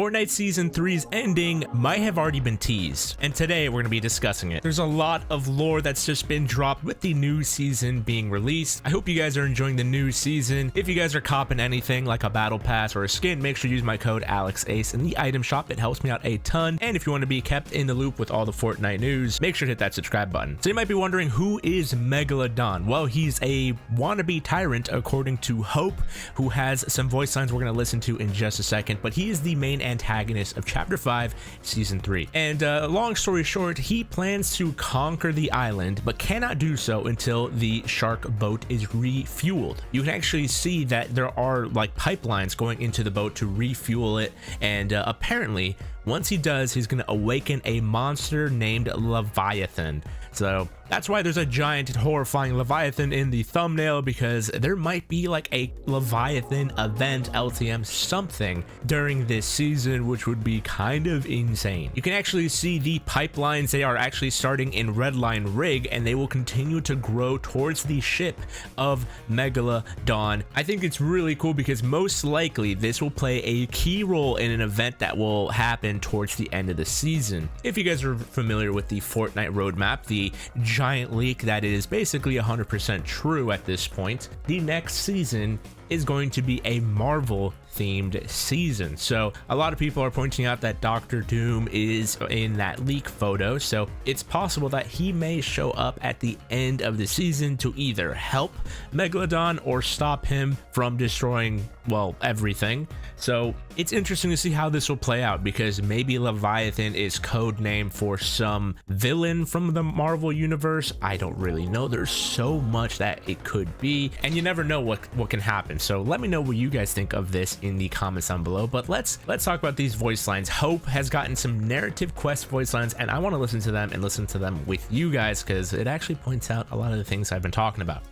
Fortnite Season 3's ending might have already been teased, and today we're going to be discussing it. There's a lot of lore that's just been dropped with the new season being released. I hope you guys are enjoying the new season. If you guys are copping anything like a battle pass or a skin, make sure you use my code AlxAce in the item shop. It helps me out a ton. And if you want to be kept in the loop with all the Fortnite news, make sure to hit that subscribe button. So you might be wondering, who is Megalodon? Well, he's a wannabe tyrant according to Hope, who has some voice lines we're going to listen to in just a second, but he is the main antagonist of Chapter 5, Season 3. And long story short, he plans to conquer the island, but cannot do so until the shark boat is refueled. You can actually see that there are like pipelines going into the boat to refuel it, and apparently once he does, he's going to awaken a monster named Leviathan. So that's why there's a giant horrifying Leviathan in the thumbnail, because there might be like a Leviathan event, LTM something during this season, which would be kind of insane. You can actually see the pipelines. They are actually starting in Redline Rig, and they will continue to grow towards the ship of Megalodon. I think it's really cool because most likely this will play a key role in an event that will happen towards the end of the season. If you guys are familiar with the Fortnite roadmap, the giant leak that is basically 100% true at this point, the next season is going to be a Marvel themed season. So a lot of people are pointing out that Doctor Doom is in that leak photo, so it's possible that he may show up at the end of the season to either help Megalodon or stop him from destroying, well, everything. So it's interesting to see how this will play out, because maybe Leviathan is code name for some villain from the Marvel universe. I don't really know. There's so much that it could be, and you never know what can happen. So let me know what you guys think of this in the comments down below. But let's talk about these voice lines. Hope has gotten some narrative quest voice lines, and I want to listen to them and listen to them with you guys, because it actually points out a lot of the things I've been talking about.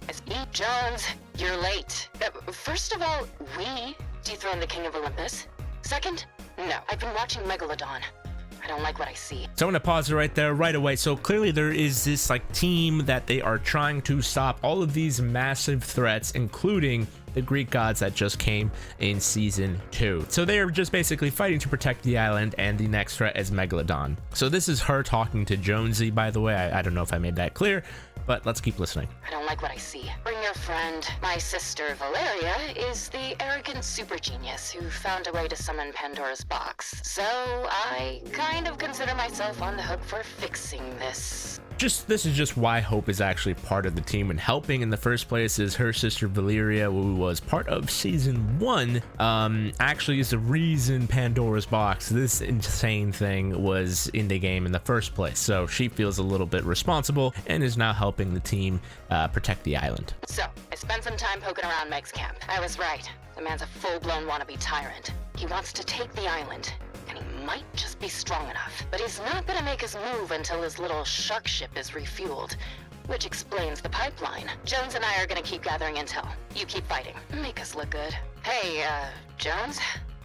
Jones, you're late. First of all, we dethroned the King of Olympus. Second, no, I've been watching Megalodon. I don't like what I see. So I'm gonna pause it right there right away. So clearly there is this like team that they are trying to stop all of these massive threats, including the Greek gods that just came in season 2. So they are just basically fighting to protect the island, and the next threat is Megalodon. So this is her talking to Jonesy, by the way. I don't know if I made that clear, but let's keep listening. I don't like what I see. Bring your friend. My sister Valeria is the arrogant super genius who found a way to summon Pandora's box. So I kind of consider myself on the hook for fixing this. This is just why Hope is actually part of the team and helping in the first place. Is her sister Valeria, who was part of season 1, actually is the reason Pandora's box, this insane thing, was in the game in the first place. So she feels a little bit responsible and is now helping the team protect the island. So I spent some time poking around Meg's camp. I was right. The man's a full-blown wannabe tyrant. He wants to take the island, and he might just be strong enough. But he's not gonna make his move until his little shark ship is refueled, which explains the pipeline. Jones and I are gonna keep gathering intel. You keep fighting. Make us look good. Hey, Jones?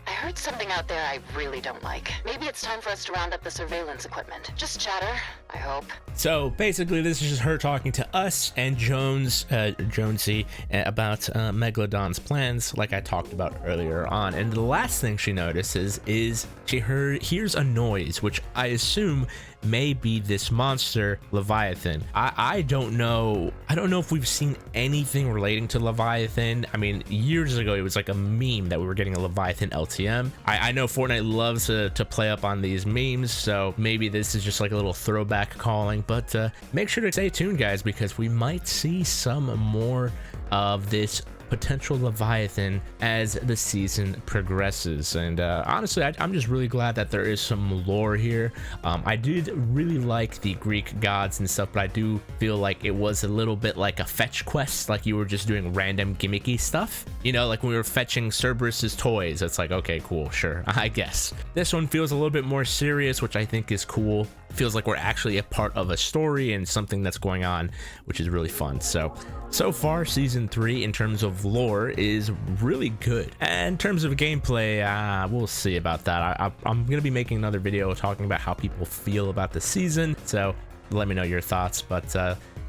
I heard something out there I really don't like. Maybe it's time for us to round up the surveillance equipment. Just chatter, I hope. So basically this is just her talking to us and Jonesy about Megalodon's plans, like I talked about earlier on. And the last thing she notices is she hears a noise, which I assume may be this monster Leviathan. I don't know if we've seen anything relating to Leviathan. I mean, years ago it was like a meme that we were getting a Leviathan LTM. I know Fortnite loves to play up on these memes, so maybe this is just like a little throwback calling, but make sure to stay tuned, guys, because we might see some more of this potential Leviathan as the season progresses. And honestly, I'm just really glad that there is some lore here. I did really like the Greek gods and stuff, but I do feel like it was a little bit like a fetch quest, like you were just doing random gimmicky stuff, you know, like when we were fetching Cerberus's toys. It's like, okay, cool, sure, I guess. This one feels a little bit more serious, which I think is cool. Feels like we're actually a part of a story and something that's going on, which is really fun. So far season 3 in terms of lore is really good. And in terms of gameplay, we'll see about that. I'm gonna be making another video talking about how people feel about the season, so let me know your thoughts. But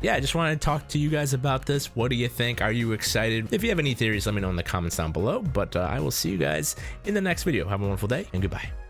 yeah, I just wanted to talk to you guys about this. What do you think? Are you excited? If you have any theories, let me know in the comments down below. But I will see you guys in the next video. Have a wonderful day, and goodbye.